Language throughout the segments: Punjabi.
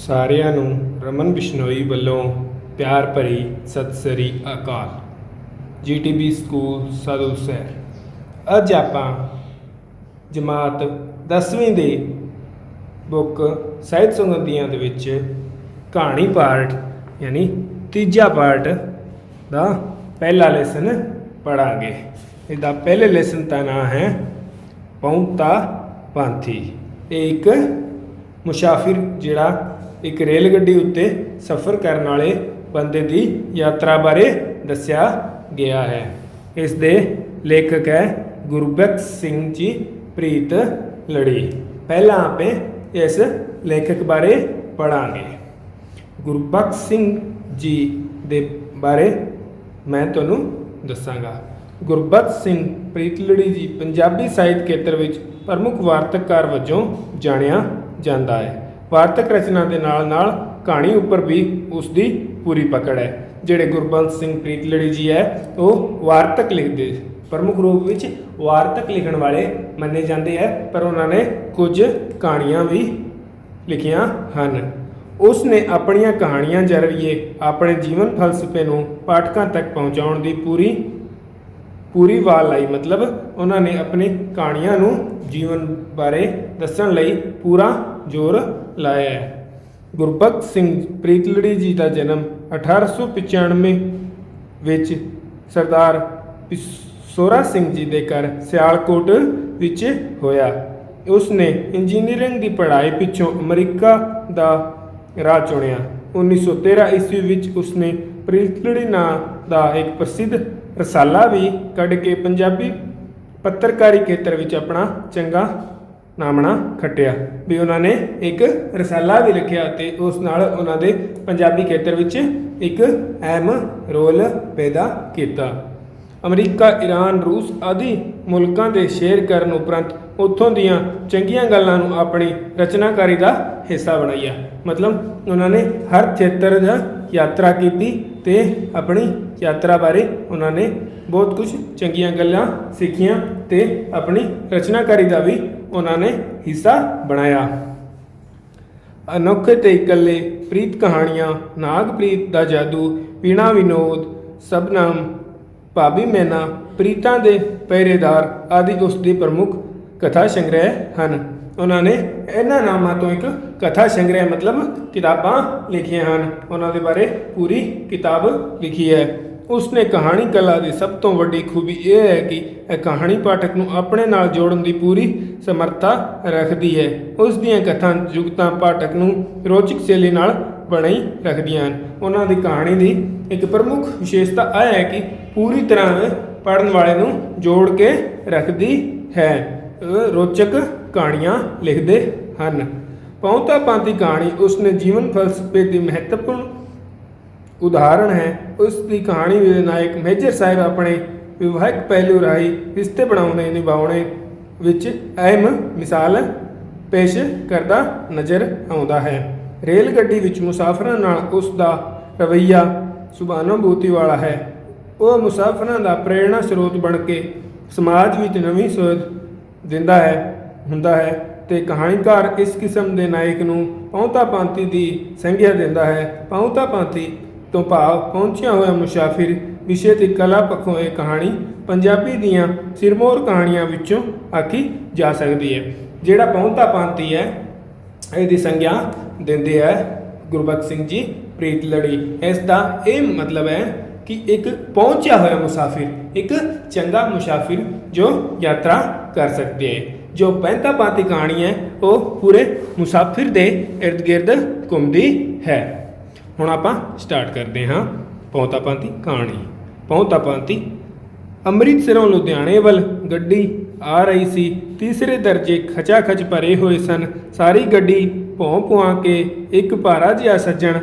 ਸਾਰਿਆਂ ਨੂੰ ਰਮਨ ਬਿਸ਼ਨੋਈ ਵੱਲੋਂ ਪਿਆਰ ਭਰੀ ਸਤਿ ਸ੍ਰੀ ਅਕਾਲ। GTB school ਸਾਧੂਸਰ। ਅੱਜ ਆਪਾਂ ਜਮਾਤ 10ਵੀਂ ਦੇ ਬੁੱਕ ਸਾਹਿਤ ਸੁਗੰਧੀਆਂ ਦੇ ਵਿੱਚ ਕਹਾਣੀ ਪਾਰਟ ਯਾਨੀ ਤੀਜਾ ਪਾਰਟ ਦਾ ਪਹਿਲਾ ਲੈਸਨ ਪੜਾਂਗੇ। ਇਹਦਾ ਪਹਿਲੇ ਲੈਸਨ ਦਾ ਨਾਮ ਹੈ ਪਹੁੰਤਾ ਪਾਂਥੀ। ਇਹ ਇੱਕ ਮੁਸਾਫਿਰ ਜਿਹੜਾ एक रेल गड्डी उत्ते सफ़र करने वाले बंदे की यात्रा बारे दस्या गया है। इस दे लेखक है गुरबख्श सिंह जी प्रीत लड़ी। पहला आप इस लेखक बारे पढ़ांगे। गुरबख्श सिंह जी दे बारे मैं तुहानूं दसांगा। गुरबख्श सिंह प्रीत लड़ी जी पंजाबी साहित्य खेत्र विच प्रमुख वार्तककार वजों जाणिया जांदा है। वार्तक रचना के नाल नाल कहानी उपर भी उसकी पूरी पकड़ है। जिहड़े गुरबख्श सिंह प्रीत लड़ी जी है वो वार्तक लिखते प्रमुख रूप में वार्तक लिखण वाले मन्ने जाते हैं, पर उन्होंने कुछ कहानियां भी लिखियां हैं। उसने अपनियां कहानियां जरिए अपने जीवन फलसफे नूं पाठकों तक पहुँचाउण की पूरी वाल लाई। मतलब उन्होंने अपनी कहानियां नूं जीवन बारे दस्सण लई पूरा जोर लाया है। गुरबख्श सिंह प्रीत लड़ी जी का जन्म 1895 विच सरदार सोहरा सिंह जी के घर सियालकोट विच होया। उसने इंजीनियरिंग की पढ़ाई पिछों अमरीका का राह चुनिया। 1913 ईस्वी विच उसने प्रीत लड़ी नाम का एक प्रसिद्ध रसाला भी कढ़ के पंजाबी पत्रकारी खेत्र विच अपना चंगा नामना खटिया। भी उन्होंने एक रसाला भी लिखिया ते उस नाल उन्होंने पंजाबी खेत्र विच एक अहम रोल पैदा किया। अमरीका, ईरान, रूस आदि मुल्कों के शेयर करन उपरंत उत्थों दीयां चंगियां गल्लां नूं अपनी रचनाकारी का हिस्सा बनाया। मतलब उन्होंने हर क्षेत्र दा यात्रा की ते अपनी यात्रा बारे उन्होंने बहुत कुछ चंगियां गल्लां सीखियां ते अपनी रचनाकारी का भी उन्होंने हिस्सा बनाया। अनोखे ते इकल्ले प्रीत कहानियां, नागप्रीत दा जादू, पीणा विनोद, सबनाम, भाभी मैना, प्रीतां दे पहरेदार आदि उसके प्रमुख कथा संग्रह हैं। उन्होंने इन्हां नामां तो एक कथा संग्रह मतलब किताबां लिखियां हैं। उन्होंने बारे पूरी किताब लिखी है। उसने कहानी कला की सब तो वड्डी खूबी यह है कि यह कहानी पाठक नूं अपने नाल जोड़न की पूरी समर्था रखती है। उस दियां कथा जुगतां पाठक नूं रोचक शैली नाल बनाई रखदियां हैं। उन्हां दी कहानी की एक प्रमुख विशेषता यह है कि पूरी तरह पढ़न वाले नूं जोड़ के रखती है। रोचक कहानियां लिखते हैं। पहुंता पांती कहानी उसने जीवन फलसफे की महत्वपूर्ण उदाहरण है। उसकी कहानी में नायक मेजर साहब अपने विवाहिक पहलू राही रिश्ते बनाने निभाने विच अहम मिसाल पेश करता नज़र आता है। रेल गड्डी विच मुसाफिरां नाल उसका रवैया सुभानुभूति वाला है। वह मुसाफिरां दा प्रेरणा स्रोत बन के समाज विच नवीं सोच दिंदा है हुंदा है ते कहानीकार इस किस्म के नायक नूं पहुंता पांती की संज्ञा दिंदा है। पहुंता पांती तो भाव पहुंचिया हुआ मुसाफिर विषय की कला पक्षों यह कहानी पंजाबी दियां सिरमौर कहानियां विचों आखी जा सकती है। जिहड़ा पहुंता पांती है इसकी संज्ञा देंदे है गुरबख्श सिंह जी प्रीत लड़ी। इसका ये मतलब है कि एक पहुंचा हुआ मुसाफिर, एक चंगा मुसाफिर जो यात्रा कर सकते हैं। जो पहुंता पांती कहानी है वो पूरे मुसाफिर के इर्द गिर्द घूमती है। हुण आपां स्टार्ट करते हाँ पहुंता पांती कहानी। पहुंता पांती अमृतसरों लुधियाने वल गड्डी आ रही सी। तीसरे दर्जे खचाखच भरे हुए सन। सारी गड्डी भौं भुआ के एक भारा जिहा सज्जण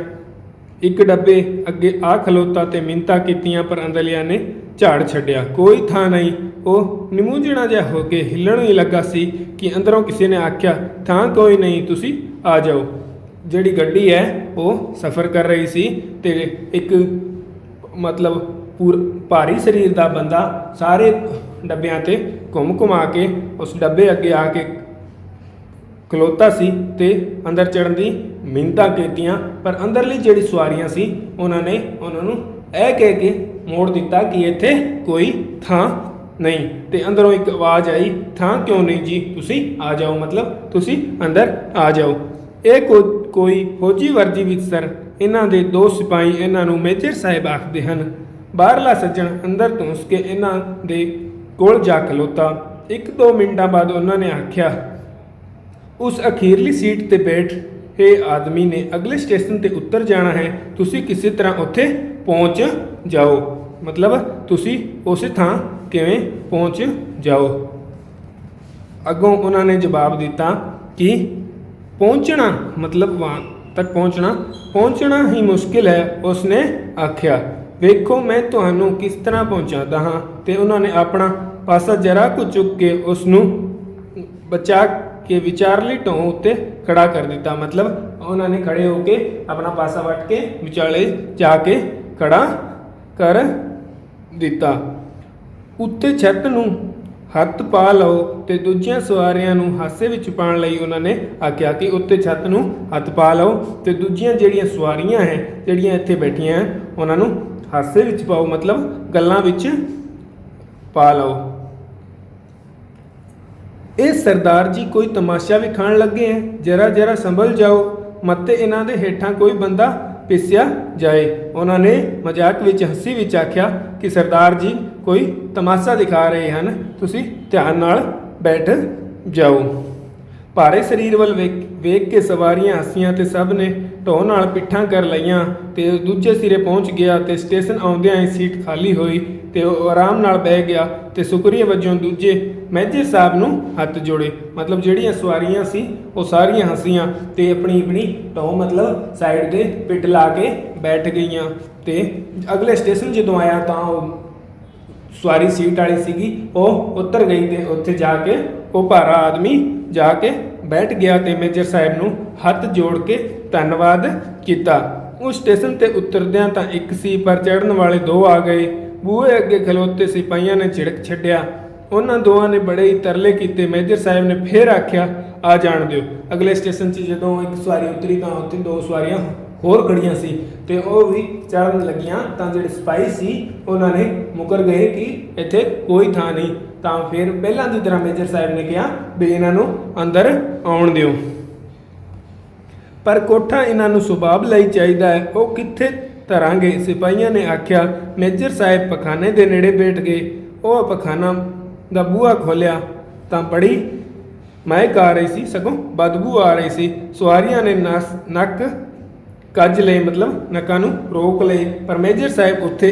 एक डब्बे अगे आ खलोता ते मिन्नतां कीतियां, पर अंदरलियां ने झाड़ छड्डिया। कोई थां नहीं। वो निमूंझणा जिहा हो के हिलण ही लगा सी कि अंदरों किसी ने आख्या, थां कोई नहीं, तुसी आ जाओ। जिहड़ी गड्डी है वो सफ़र कर रही सी ते एक मतलब भारी शरीर का बंदा सारे डब्बियां ते घुम घुमा के उस डब्बे अगे आके ਖਲੋਤਾ ਸੀ ਤੇ ਅੰਦਰ ਚੜ੍ਹਨ ਦੀ ਮਿੰਨਤਾਂ ਕੀਤੀਆਂ, ਪਰ ਅੰਦਰਲੀ ਜਿਹੜੀ ਸਵਾਰੀਆਂ ਸੀ ਉਹਨਾਂ ਨੇ ਉਹਨਾਂ ਨੂੰ ਇਹ ਕਹਿ ਕੇ ਮੋੜ ਦਿੱਤਾ ਕਿ ਇੱਥੇ ਕੋਈ ਥਾਂ ਨਹੀਂ। ਤੇ ਅੰਦਰੋਂ ਇੱਕ ਆਵਾਜ਼ ਆਈ, ਥਾਂ ਕਿਉਂ ਨਹੀਂ ਜੀ, ਤੁਸੀਂ ਆ ਜਾਓ, ਮਤਲਬ ਤੁਸੀਂ ਅੰਦਰ ਆ ਜਾਓ। ਇਹ ਕੋਈ ਫੌਜੀ ਵਰਦੀ ਵਿੱਚ ਸਰ। ਇਹਨਾਂ ਦੇ ਦੋ ਸਿਪਾਹੀ ਇਹਨਾਂ ਨੂੰ ਮੇਜਰ ਸਾਹਿਬ ਆਖਦੇ ਹਨ। ਬਾਹਰਲਾ ਸੱਜਣ ਅੰਦਰ ਧੁੰਸ ਕੇ ਇਹਨਾਂ ਦੇ ਕੋਲ ਜਾ ਖਲੋਤਾ। 1-2 ਮਿੰਟਾਂ ਬਾਅਦ ਉਹਨਾਂ ਨੇ ਆਖਿਆ, ਉਸ ਅਖੀਰਲੀ ਸੀਟ ਤੇ ਬੈਠੇ ਆਦਮੀ ਨੇ ਅਗਲੇ ਸਟੇਸ਼ਨ ਤੇ ਉਤਰ ਜਾਣਾ ਹੈ, ਤੁਸੀਂ ਕਿਸੇ ਤਰ੍ਹਾਂ ਉੱਥੇ ਪਹੁੰਚ ਜਾਓ, ਮਤਲਬ ਤੁਸੀਂ ਉਸੇ ਥਾਂ ਕਿਵੇਂ ਪਹੁੰਚ ਜਾਓ। ਅੱਗੋਂ ਉਹਨਾਂ ਨੇ ਜਵਾਬ ਦਿੱਤਾ ਕਿ ਪਹੁੰਚਣਾ ਮਤਲਬ ਵਹਾਂ ਤੱਕ ਪਹੁੰਚਣਾ ਹੀ ਮੁਸ਼ਕਿਲ ਹੈ। ਉਸਨੇ ਆਖਿਆ, ਵੇਖੋ ਮੈਂ ਤੁਹਾਨੂੰ ਕਿਸ ਤਰ੍ਹਾਂ ਪਹੁੰਚਾਉਂਦਾ ਹਾਂ। ਤੇ ਉਹਨਾਂ ਨੇ ਆਪਣਾ ਪਾਸਾ ਜਰਾ ਕੁ ਚੁੱਕ ਕੇ ਉਸ ਨੂੰ ਬਚਾ ਕੇ ਵਿਚਾਰਲੀ ਢੋਂ ਉੱਤੇ ਖੜਾ ਕਰ ਦਿੱਤਾ, ਮਤਲਬ ਉਹਨਾਂ ਨੇ ਖੜੇ ਹੋ ਕੇ ਆਪਣਾ ਪਾਸਾ ਵੱਟ ਕੇ ਵਿਚਾਲੇ ਜਾ ਕੇ ਖੜਾ ਕਰ ਦਿੱਤਾ। ਉੱਤੇ ਛੱਤ ਨੂੰ ਹੱਥ ਪਾ ਲਓ ਤੇ ਦੂਜੀਆਂ ਸਵਾਰੀਆਂ ਨੂੰ ਹਾਸੇ ਵਿੱਚ ਪਾਉਣ ਲਈ ਉਹਨਾਂ ਨੇ ਆਖਿਆ ਕਿ ਉੱਤੇ ਛੱਤ ਨੂੰ ਹੱਥ ਪਾ ਲਓ ਤੇ ਦੂਜੀਆਂ ਜਿਹੜੀਆਂ ਸਵਾਰੀਆਂ ਹੈ ਜਿਹੜੀਆਂ ਇੱਥੇ ਬੈਠੀਆਂ ਹੈ ਉਹਨਾਂ ਨੂੰ ਹਾਸੇ ਵਿੱਚ ਪਾਓ, ਮਤਲਬ ਗੱਲਾਂ ਵਿੱਚ ਪਾ ਲਓ। ਇਹ ਸਰਦਾਰ ਜੀ ਕੋਈ ਤਮਾਸ਼ਾ ਵੀ ਖਾਣ ਲੱਗੇ ਹੈ, ਜਰਾ ਸੰਭਲ ਜਾਓ, ਮੱਤੇ ਇਹਨਾਂ ਦੇ ਹੇਠਾਂ ਕੋਈ ਬੰਦਾ ਪਿਸਿਆ ਜਾਏ। ਉਹਨਾਂ ਨੇ ਮਜ਼ਾਕ ਵਿੱਚ ਹੱਸੀ ਵਿੱਚ ਆਖਿਆ ਕਿ ਸਰਦਾਰ ਜੀ ਕੋਈ ਤਮਾਸ਼ਾ ਦਿਖਾ ਰਹੇ ਹਨ, ਤੁਸੀਂ ਧਿਆਨ ਨਾਲ ਬੈਠ ਜਾਓ। ਭਾਰੇ ਸਰੀਰ ਵੱਲ ਵੇਖ ਕੇ ਸਵਾਰੀਆਂ ਹੱਸੀਆਂ ਤੇ ਸਭ ਨੇ ਢੋਹ ਨਾਲ ਪਿੱਠਾਂ ਕਰ ਲਈਆਂ ਤੇ ਦੂਜੇ ਸਿਰੇ ਪਹੁੰਚ ਗਿਆ ਤੇ ਸਟੇਸ਼ਨ ਆਉਂਦਿਆਂ ਹੀ ਸੀਟ ਖਾਲੀ ਹੋਈ ਤੇ ਉਹ ਆਰਾਮ ਨਾਲ ਬਹਿ ਗਿਆ ਤੇ ਸ਼ੁਕਰੀਆ ਵਜੋਂ ਦੂਜੇ ਮੇਜਰ ਸਾਹਿਬ ਨੂੰ ਹੱਥ ਜੋੜੇ। ਮਤਲਬ ਜਿਹੜੀਆਂ ਸਵਾਰੀਆਂ ਸੀ ਉਹ ਸਾਰੀਆਂ ਹੱਸੀਆਂ ਤੇ ਆਪਣੀ ਢੋਹ ਮਤਲਬ ਸਾਈਡ ਤੇ ਪਿੱਠ ਲਾ ਕੇ ਬੈਠ ਗਈਆਂ। ਤੇ ਅਗਲੇ ਸਟੇਸ਼ਨ ਜਦੋਂ ਆਇਆ ਤਾਂ ਉਹ ਸਵਾਰੀ ਸੀਟ ਵਾਲੀ ਸੀਗੀ ਉਹ ਉਤਰ ਗਈ ਤੇ ਉੱਥੇ ਜਾ ਕੇ ਉਹ ਭਾਰਾ ਆਦਮੀ ਜਾ ਕੇ ਬੈਠ ਗਿਆ ਤੇ ਮੇਜਰ ਸਾਹਿਬ ਨੂੰ ਹੱਥ ਜੋੜ ਕੇ ਧੰਨਵਾਦ ਕੀਤਾ। ਉਸ ਸਟੇਸ਼ਨ ਤੇ ਉਤਰਦਿਆਂ ਤਾਂ ਇੱਕ ਸੀ, ਪਰ ਚੜ੍ਹਨ ਵਾਲੇ ਦੋ ਆ ਗਏ। ਬੂਹੇ ਅੱਗੇ ਖਲੋਤੇ ਸਿਪਾਹੀਆਂ ਨੇ ਝਿੜਕ ਛੱਡਿਆ। ਉਹਨਾਂ ਦੋਵਾਂ ਨੇ ਬੜੇ ਹੀ ਤਰਲੇ ਕੀਤੇ। ਮੇਜਰ ਸਾਹਿਬ ਨੇ ਫੇਰ ਆਖਿਆ, ਆ ਜਾਣ ਦਿਓ। ਅਗਲੇ ਸਟੇਸ਼ਨ 'ਚ ਜਦੋਂ ਇੱਕ ਸਵਾਰੀ ਉਤਰੀ ਤਾਂ ਉੱਥੇ ਦੋ ਸਵਾਰੀਆਂ ਹੋਰ ਖੜੀਆਂ ਸੀ ਤੇ ਉਹ ਵੀ ਚੜ੍ਹਨ ਲੱਗੀਆਂ ਤਾਂ ਜਿਹੜੇ ਸਿਪਾਹੀ ਸੀ ਉਹਨਾਂ ਨੇ ਮੁਕਰ ਗਏ ਕਿ ਇੱਥੇ ਕੋਈ ਥਾਂ ਨਹੀਂ। ਤਾਂ ਫਿਰ ਪਹਿਲਾਂ ਦੀ ਤਰ੍ਹਾਂ ਮੇਜਰ ਸਾਹਿਬ ਨੇ ਕਿਹਾ ਵੀ ਇਹਨਾਂ ਨੂੰ ਅੰਦਰ ਆਉਣ ਦਿਓ, ਪਰ ਕੋਠਾ ਇਹਨਾਂ ਨੂੰ ਸੁਭਾਵ ਲਈ ਚਾਹੀਦਾ ਹੈ, ਉਹ ਕਿੱਥੇ ਧਰਾਂਗੇ। ਸਿਪਾਹੀਆਂ ਨੇ ਆਖਿਆ। ਮੇਜਰ ਸਾਹਿਬ ਪਖਾਨੇ ਦੇ ਨੇੜੇ ਬੈਠ ਗਏ। ਉਹ ਪਖਾਨਾ ਦਾ ਬੂਹਾ ਖੋਲ੍ਹਿਆ ਤਾਂ ਬੜੀ ਮਹਿਕ ਆ ਰਹੀ ਸੀ, ਸਗੋਂ ਬਦਬੂ ਆ ਰਹੀ ਸੀ। ਸਵਾਰੀਆਂ ਨੇ ਨੱਕ ਕੱਜ ਲਏ, ਮਤਲਬ ਨੱਕਾਂ ਨੂੰ ਰੋਕ ਲਏ, ਪਰ ਮੇਜਰ ਸਾਹਿਬ ਉੱਥੇ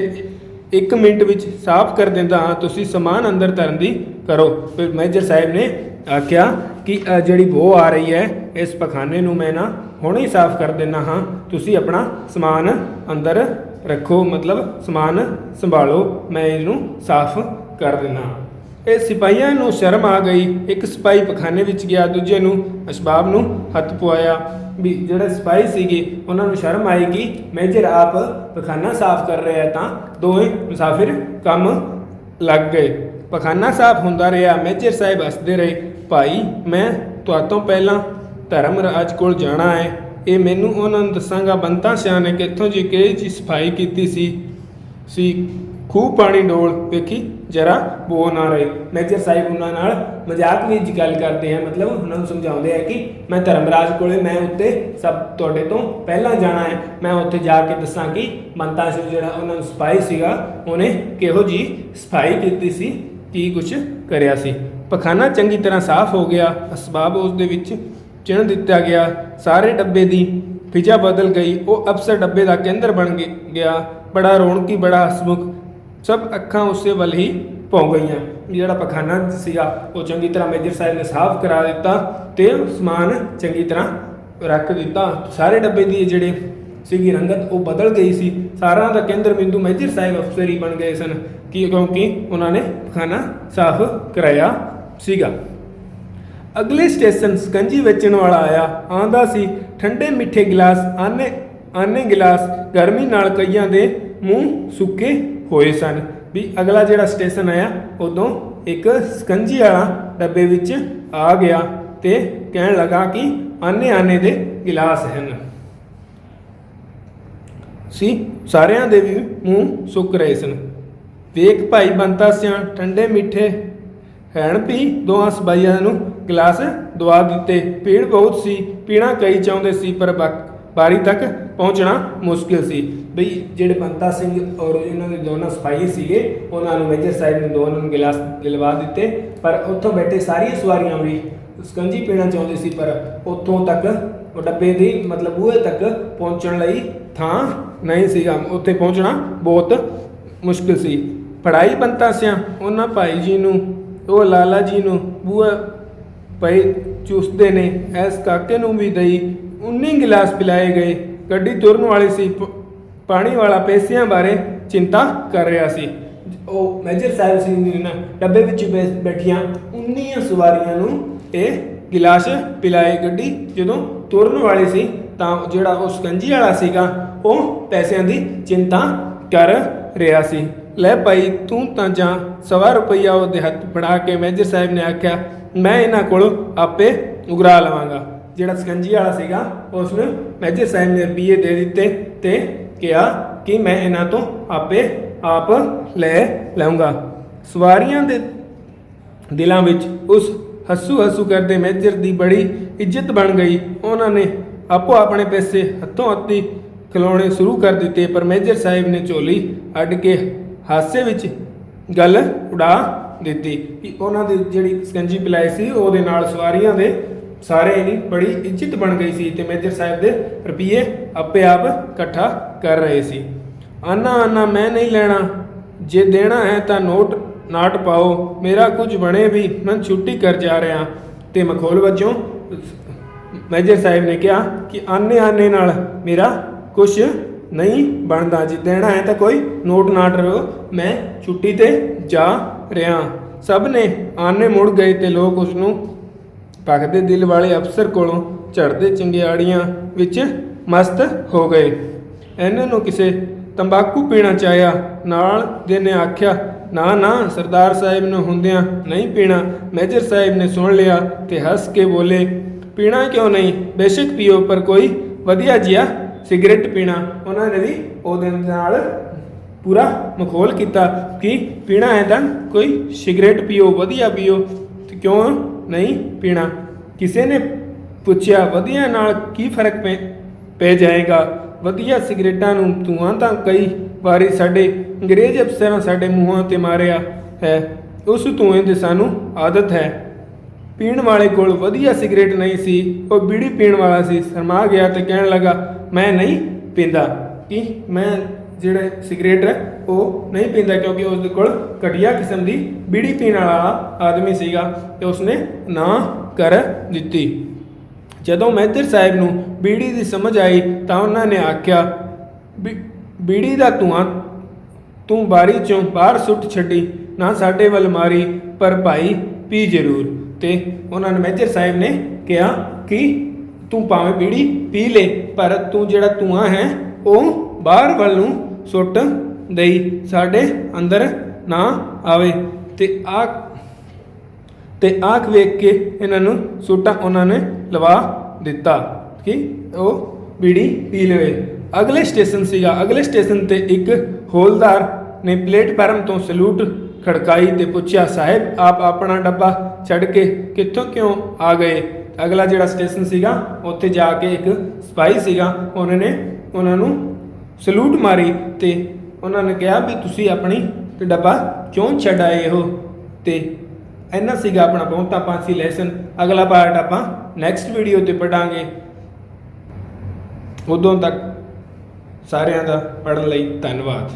1 ਮਿੰਟ ਵਿੱਚ ਸਾਫ਼ ਕਰ ਦਿੰਦਾ, ਹਾਂ ਤੁਸੀਂ ਸਮਾਨ ਅੰਦਰ ਧਰਨ ਦੀ ਕਰੋ। ਫਿਰ ਮੇਜਰ ਸਾਹਿਬ ਨੇ ਆਖਿਆ ਕਿ ਜਿਹੜੀ ਬੋ ਆ ਰਹੀ ਹੈ ਇਸ ਪਖਾਨੇ ਨੂੰ ਮੈਂ ਨਾ ਹੁਣੇ ਹੀ ਸਾਫ਼ ਕਰ ਦਿੰਦਾ ਹਾਂ, ਤੁਸੀਂ ਆਪਣਾ ਸਮਾਨ ਅੰਦਰ ਰੱਖੋ, ਮਤਲਬ ਸਮਾਨ ਸੰਭਾਲੋ, ਮੈਂ ਇਹਨੂੰ ਸਾਫ਼ ਕਰ ਦਿੰਦਾ। ਇਹ ਸਿਪਾਹੀਆਂ ਨੂੰ ਸ਼ਰਮ ਆ ਗਈ। ਇੱਕ ਸਿਪਾਹੀ ਪਖਾਨੇ ਵਿੱਚ ਗਿਆ, ਦੂਜੇ ਨੂੰ ਅਸਬਾਬ ਨੂੰ ਹੱਥ ਪਵਾਇਆ। ਵੀ ਜਿਹੜੇ ਸਿਪਾਹੀ ਸੀਗੇ ਉਹਨਾਂ ਨੂੰ ਸ਼ਰਮ ਆਈ ਕਿ ਮੇਜਰ ਆਪ ਪਖਾਨਾ ਸਾਫ਼ ਕਰ ਰਿਹਾ, ਤਾਂ ਦੋਵੇਂ ਮੁਸਾਫਿਰ ਕੰਮ ਲੱਗ ਗਏ। ਪਖਾਨਾ ਸਾਫ਼ ਹੁੰਦਾ ਰਿਹਾ। ਮੇਜਰ ਸਾਹਿਬ ਹੱਸਦੇ ਰਹੇ। ਭਾਈ ਮੈਂ ਤੁਹਾਤੋਂ ਪਹਿਲਾਂ ਧਰਮਰਾਜ ਕੋਲ ਜਾਣਾ ਹੈ, ਇਹ ਮੈਨੂੰ ਉਹਨਾਂ ਨੂੰ ਦੱਸਾਂਗਾ। ਬੰਤਾ ਸ਼ਾਹ ਨੇ ਕਿੱਥੋਂ ਜੀ ਕਿਹੜੀ ਚੀਜ਼ ਸਫਾਈ ਕੀਤੀ ਸੀ ਖੂਹ ਪਾਣੀ ਡੋਲ ਵੇਖੀ ਜਰਾ ਬੋ ਨਾ ਰਹੇ। ਮੇਜਰ ਸਾਹਿਬ ਉਹਨਾਂ ਨਾਲ ਮਜ਼ਾਕ ਵਿੱਚ ਗੱਲ ਕਰਦੇ ਆ, ਮਤਲਬ ਉਹਨਾਂ ਨੂੰ ਸਮਝਾਉਂਦੇ ਆ ਕਿ ਮੈਂ ਧਰਮਰਾਜ ਕੋਲੇ ਮੈਂ ਉੱਤੇ ਸਭ ਤੁਹਾਡੇ ਤੋਂ ਪਹਿਲਾਂ ਜਾਣਾ ਹੈ, ਮੈਂ ਉੱਥੇ ਜਾ ਕੇ ਦੱਸਾਂ ਕਿ ਬੰਤਾ ਸ਼ਾਹ ਜਿਹੜਾ ਉਹਨਾਂ ਨੂੰ ਸਫਾਈ ਸੀਗਾ ਉਹਨੇ ਕਿਹੋ ਜੀ ਸਫਾਈ ਕੀਤੀ ਸੀ, ਕੀ ਕੁਛ ਕਰਿਆ ਸੀ। ਪਖਾਨਾ ਚੰਗੀ ਤਰ੍ਹਾਂ ਸਾਫ਼ ਹੋ ਗਿਆ। ਅਸਬਾਬ ਉਸ ਦੇ ਵਿੱਚ ਚਿਣ ਦਿੱਤਾ ਗਿਆ। ਸਾਰੇ ਡੱਬੇ ਦੀ ਫਿਜ਼ਾ ਬਦਲ ਗਈ। ਉਹ ਅਫਸਰ ਡੱਬੇ ਦਾ ਕੇਂਦਰ ਬਣ ਗਿਆ। ਬੜਾ ਰੌਣਕੀ, ਬੜਾ ਹਸਮੁਖ, ਸਭ ਅੱਖਾਂ ਉਸੇ ਵੱਲ ਹੀ ਭੌਂ ਗਈਆਂ। ਜਿਹੜਾ ਪਖਾਨਾ ਸੀਗਾ ਉਹ ਚੰਗੀ ਤਰ੍ਹਾਂ ਮੇਜਰ ਸਾਹਿਬ ਨੇ ਸਾਫ਼ ਕਰਾ ਦਿੱਤਾ ਤੇ ਸਮਾਨ ਚੰਗੀ ਤਰ੍ਹਾਂ ਰੱਖ ਦਿੱਤਾ। ਸਾਰੇ ਡੱਬੇ ਦੀ ਜਿਹੜੇ ਸੀਗੀ ਰੰਗਤ ਉਹ ਬਦਲ ਗਈ ਸੀ। ਸਾਰਿਆਂ ਦਾ ਕੇਂਦਰ ਬਿੰਦੂ ਮੇਜਰ ਸਾਹਿਬ ਅਫਸਰ ਹੀ ਬਣ ਗਏ ਸਨ, ਕਿਉਂਕਿ ਉਹਨਾਂ ਨੇ ਪਖਾਨਾ ਸਾਫ਼ ਕਰਾਇਆ ਸੀਗਾ। ਅਗਲੇ ਸਟੇਸ਼ਨ ਸਕੰਜੀ ਵੇਚਣ ਵਾਲਾ ਆਂਦਾ ਸੀ। ਠੰਡੇ ਮਿੱਠੇ ਗਿਲਾਸ ਆਨੇ ਗਿਲਾਸ ਗਰਮੀ ਨਾਲ ਕਈਆਂ ਦੇ ਮੂੰਹ ਸੁੱਕੇ ਹੋਏ ਸਨ। ਵੀ ਅਗਲਾ ਜਿਹੜਾ ਸਟੇਸ਼ਨ ਆਇਆ ਉਦੋਂ ਇੱਕ ਸਕੰਜੀ ਵਾਲਾ ਡੱਬੇ ਵਿੱਚ ਆ ਗਿਆ ਤੇ ਕਹਿਣ ਲੱਗਾ ਕਿ ਆਨੇ ਆਨੇ ਦੇ ਗਿਲਾਸ ਹਨ ਸੀ। ਸਾਰਿਆਂ ਦੇ ਵੀ ਮੂੰਹ ਸੁੱਕ ਰਹੇ ਸਨ। ਵੇਖ ਭਾਈ ਬੰਤਾ ਸਿਆਂ ਠੰਡੇ ਮਿੱਠੇ ਹੈਣ ਪੀ, ਦੋਹਾਂ ਸਬਾਈਆਂ ਨੂੰ ਗਿਲਾਸ ਦਵਾ ਦਿੱਤੇ। ਭੀੜ ਬਹੁਤ ਸੀ, ਪੀਣਾ ਕਈ ਚਾਹੁੰਦੇ ਸੀ, ਪਰ ਬਾਰੀ ਤੱਕ ਪਹੁੰਚਣਾ ਮੁਸ਼ਕਿਲ ਸੀ। ਬਈ ਜਿਹੜੇ ਬੰਤਾ ਸਿੰਘ ਔਰ ਇਹਨਾਂ ਦੇ ਦੋਨੋਂ ਸਿਪਾਹੀ ਸੀਗੇ, ਉਹਨਾਂ ਨੂੰ ਮੇਜਰ ਸਾਹਿਬ ਨੇ ਦੋਨਾਂ ਨੂੰ ਗਿਲਾਸ ਦਿਲਵਾ ਦਿੱਤੇ, ਪਰ ਉੱਥੋਂ ਬੈਠੇ ਸਾਰੀਆਂ ਸਵਾਰੀਆਂ ਵੀ ਸਕੰਜੀ ਪੀਣਾ ਚਾਹੁੰਦੇ ਸੀ, ਪਰ ਉੱਥੋਂ ਤੱਕ ਉਹ ਡੱਬੇ ਦੀ ਮਤਲਬ ਬੂਹੇ ਤੱਕ ਪਹੁੰਚਣ ਲਈ ਥਾਂ ਨਹੀਂ ਸੀਗਾ। ਉੱਥੇ ਪਹੁੰਚਣਾ ਬਹੁਤ ਮੁਸ਼ਕਿਲ ਸੀ। ਪੜ੍ਹਾਈ ਬੰਤਾ ਸਿਆਂ ਉਹਨਾਂ ਭਾਈ ਜੀ ਨੂੰ, ਉਹ ਲਾਲਾ ਜੀ ਨੂੰ ਬੂਹੇ ਪਏ ਚੂਸਦੇ ਨੇ। ਇਸ ਕਾਕੇ ਨੂੰ ਵੀ ਦਈ 19 ਗਿਲਾਸ ਪਿਲਾਏ ਗਏ। ਗੱਡੀ ਤੁਰਨ ਵਾਲੀ ਸੀ। ਪਾਣੀ ਵਾਲਾ ਪੈਸਿਆਂ ਬਾਰੇ ਚਿੰਤਾ ਕਰ ਰਿਹਾ ਸੀ। ਉਹ ਮੇਜਰ ਸਾਹਿਬ ਸਿੰਘ ਜੀ ਨੇ ਡੱਬੇ ਵਿੱਚ ਬੈਠੀਆਂ 19 ਸਵਾਰੀਆਂ ਨੂੰ ਇਹ ਗਿਲਾਸ ਪਿਲਾਏ। ਗੱਡੀ ਜਦੋਂ ਤੁਰਨ ਵਾਲੀ ਸੀ ਤਾਂ ਜਿਹੜਾ ਉਹ ਸਕੰਜੀ ਵਾਲਾ ਸੀਗਾ ਉਹ ਪੈਸਿਆਂ ਦੀ ਚਿੰਤਾ ਕਰ ਰਿਹਾ ਸੀ। ਲੈ ਭਾਈ ਤੂੰ ਤਾਂ ਜਾਂ 1.25 ਰੁਪਈਆ ਉਹਦੇ ਹੱਥ ਫੜਾ ਕੇ ਮੇਜਰ ਸਾਹਿਬ ਨੇ ਆਖਿਆ, ਮੈਂ ਇਹਨਾਂ ਕੋਲੋਂ ਆਪੇ ਉਗਰਾ ਲਵਾਂਗਾ। ਜਿਹੜਾ ਸਕੰਜੀ ਵਾਲਾ ਸੀਗਾ ਉਸ ਨੂੰ ਮੇਜਰ ਸਾਹਿਬ ਨੇ ਰੁਪਈਏ ਦੇ ਦਿੱਤੇ ਤੇ ਕਿਹਾ ਕਿ ਮੈਂ ਇਹਨਾਂ ਤੋਂ ਆਪੇ ਆਪ ਲੈ ਲਵਾਂਗਾ। ਸਵਾਰੀਆਂ ਦੇ ਦਿਲਾਂ ਵਿੱਚ ਉਸ ਹੱਸੂ ਕਰਦੇ ਮੇਜਰ ਦੀ ਬੜੀ ਇੱਜ਼ਤ ਬਣ ਗਈ। ਉਹਨਾਂ ਨੇ ਆਪੋ ਆਪਣੇ ਪੈਸੇ ਹੱਥੋਂ ਹੱਥੀ ਖਿਲਾਉਣੇ ਸ਼ੁਰੂ ਕਰ ਦਿੱਤੇ, ਪਰ ਮੇਜਰ ਸਾਹਿਬ ਨੇ ਝੋਲੀ ਅੱਡ ਕੇ ਹਾਸੇ ਵਿੱਚ ਗੱਲ ਉਡਾ ਦਿੱਤੀ ਕਿ ਉਹਨਾਂ ਦੀ ਜਿਹੜੀ ਸਕੰਜੀ ਪਿਲਾਈ ਸੀ ਉਹਦੇ ਨਾਲ ਸਵਾਰੀਆਂ ਦੇ ਸਾਰੇ ਦੀ ਬੜੀ ਇੱਜ਼ਤ ਬਣ ਗਈ ਸੀ ਤੇ ਮੇਜਰ ਸਾਹਿਬ ਦੇ ਰੁਪਈਏ ਆਪੇ ਆਪ ਇਕੱਠਾ ਕਰ ਰਹੇ ਸੀ। ਆਨਾ ਮੈਂ ਨਹੀਂ ਲੈਣਾ, ਜੇ ਦੇਣਾ ਹੈ ਤਾਂ ਨਾਟ ਪਾਓ, ਮੇਰਾ ਕੁਝ ਬਣੇ ਵੀ, ਮੈਂ ਛੁੱਟੀ ਕਰ ਜਾ ਰਿਹਾ। ਤੇ ਮਖੌਲ ਵਜੋਂ ਮੇਜਰ ਸਾਹਿਬ ਨੇ ਕਿਹਾ ਕਿ ਆਨੇ ਨਾਲ ਮੇਰਾ ਕੁਛ ਨਹੀਂ ਬਣਦਾ, ਜੇ ਦੇਣਾ ਹੈ ਤਾਂ ਕੋਈ ਨੋਟ ਨਾਟ ਰਹੋ, ਮੈਂ ਛੁੱਟੀ ਤੇ ਜਾ ਰਿਹਾ। ਸਭ ਨੇ ਆਨੇ ਮੁੜ ਗਏ ਤੇ ਲੋਕ ਉਸ ਨੂੰ ਭਗਦੇ ਦਿਲ ਵਾਲੇ ਅਫਸਰ ਕੋਲੋਂ ਝੜਦੇ ਚੰਗਿਆੜੀਆਂ ਵਿੱਚ ਮਸਤ ਹੋ ਗਏ। ਇਹਨਾਂ ਨੂੰ ਕਿਸੇ ਤੰਬਾਕੂ ਪੀਣਾ ਚਾਹਿਆ। ਨਾਲ ਦੇ ਨੇ ਆਖਿਆ, ਨਾ ਸਰਦਾਰ ਸਾਹਿਬ ਨੂੰ ਹੁੰਦਿਆਂ ਨਹੀਂ ਪੀਣਾ। ਮੇਜਰ ਸਾਹਿਬ ਨੇ ਸੁਣ ਲਿਆ ਤੇ ਹੱਸ ਕੇ ਬੋਲੇ, ਪੀਣਾ ਕਿਉਂ ਨਹੀਂ, ਬੇਸ਼ੱਕ ਪੀਓ, ਪਰ ਕੋਈ ਵਧੀਆ ਜਿਹਾ ਸਿਗਰਟ ਪੀਣਾ। ਉਹਨਾਂ ਨੇ ਵੀ ਉਹਦੇ ਨਾਲ ਪੂਰਾ ਮਖੌਲ ਕੀਤਾ ਕਿ ਪੀਣਾ ਹੈ ਤਾਂ ਕੋਈ ਸਿਗਰਟ ਪੀਓ, ਵਧੀਆ ਪੀਓ, ਤੇ ਕਿਉਂ ਨਹੀਂ ਪੀਣਾ। ਕਿਸੇ ਨੇ ਪੁੱਛਿਆ, ਵਧੀਆ ਨਾਲ ਕੀ ਫਰਕ ਪੈ ਜਾਏਗਾ, ਵਧੀਆ ਸਿਗਰਟਾਂ ਨੂੰ ਧੂਆਂ ਤਾਂ ਕਈ ਵਾਰੀ ਸਾਡੇ ਅੰਗਰੇਜ਼ ਅਫਸਰਾਂ ਸਾਡੇ ਮੂੰਹਾਂ 'ਤੇ ਮਾਰਿਆ ਹੈ, ਉਸ ਧੂਏ ਦੀ ਸਾਨੂੰ ਆਦਤ ਹੈ। ਪੀਣ ਵਾਲੇ ਕੋਲ ਵਧੀਆ ਸਿਗਰਟ ਨਹੀਂ ਸੀ, ਉਹ ਬੀੜੀ ਪੀਣ ਵਾਲਾ ਸੀ। ਸ਼ਰਮਾ ਗਿਆ ਤੇ ਕਹਿਣ ਲੱਗਾ, ਮੈਂ ਨਹੀਂ ਪੀਂਦਾ, ਕਿ ਮੈਂ ਜਿਹੜਾ ਸਿਗਰਟ ਹੈ ਉਹ ਨਹੀਂ ਪੀਂਦਾ, ਕਿਉਂਕਿ ਉਸ ਦੇ ਕੋਲ ਘਟੀਆ ਕਿਸਮ ਦੀ ਬੀੜੀ ਪੀਣ ਵਾਲਾ ਆਦਮੀ ਸੀਗਾ ਤੇ ਉਸਨੇ ਨਾ ਕਰ ਦਿੱਤੀ। ਜਦੋਂ ਮੇਜਰ ਸਾਹਿਬ ਨੂੰ ਬੀੜੀ ਦੀ ਸਮਝ ਆਈ ਤਾਂ ਉਹਨਾਂ ਨੇ ਆਖਿਆ, ਬੀੜੀ ਦਾ ਧੂਆਂ ਤੂੰ ਬਾਰੀ 'ਚੋਂ ਬਾਹਰ ਸੁੱਟ ਛੱਡੀ, ਨਾ ਸਾਡੇ ਵੱਲ ਮਾਰੀ, ਪਰ ਭਾਈ ਪੀ ਜ਼ਰੂਰ। ਤੇ ਉਹਨਾਂ ਨੇ ਮੇਜਰ ਸਾਹਿਬ ਨੇ ਕਿਹਾ ਕਿ ਤੂੰ ਭਾਵੇਂ ਬੀੜੀ ਪੀ ਲੈ, ਪਰ ਤੂੰ ਜਿਹੜਾ ਧੂਆਂ ਹੈ ਉਹ ਬਾਹਰ ਵੱਲ ਨੂੰ ਸੁੱਟ ਦੇਈ, ਸਾਡੇ ਅੰਦਰ ਨਾ ਆਵੇ। ਤੇ ਆਖ ਵੇਖ ਕੇ ਇਹਨਾਂ ਨੂੰ ਸੂਟਾ ਉਹਨਾਂ ਨੇ ਲਵਾ ਦਿੱਤਾ ਕਿ ਉਹ ਬੀੜੀ ਪੀ ਲਵੇ। ਅਗਲੇ ਸਟੇਸ਼ਨ ਸੀਗਾ। ਅਗਲੇ ਸਟੇਸ਼ਨ ਤੇ ਇੱਕ ਹੌਲਦਾਰ ਨੇ ਪਲੇਟਫਾਰਮ ਤੋਂ ਸਲੂਟ ਖੜਕਾਈ ਤੇ ਪੁੱਛਿਆ, ਸਾਹਿਬ ਆਪ ਆਪਣਾ ਡੱਬਾ ਛੱਡ ਕੇ ਕਿੱਥੋਂ ਕਿਉਂ ਆ ਗਏ। ਅਗਲਾ ਜਿਹੜਾ ਸਟੇਸ਼ਨ ਸੀਗਾ ਉੱਥੇ ਜਾ ਕੇ ਇੱਕ ਸਿਪਾਹੀ ਸੀਗਾ, ਉਹਨਾਂ ਨੂੰ ਸਲੂਟ ਮਾਰੀ ਤੇ ਉਹਨਾਂ ਨੇ ਕਿਹਾ ਵੀ ਤੁਸੀਂ ਆਪਣੀ ਡੱਬਾ ਕਿਉਂ ਛੱਡ ਆਏ ਹੋ। ਤੇ ਇੰਨਾ ਸੀਗਾ ਆਪਣਾ ਬਹੁਤਾ ਪਾਂਸੀ ਲੈਸਨ। ਅਗਲਾ ਪਾਰਟ ਆਪਾਂ ਨੈਕਸਟ ਵੀਡੀਓ ਤੇ ਪੜਾਂਗੇ। ਉਦੋਂ ਤੱਕ ਸਾਰਿਆਂ ਦਾ ਪੜ੍ਹਨ ਲਈ ਧੰਨਵਾਦ।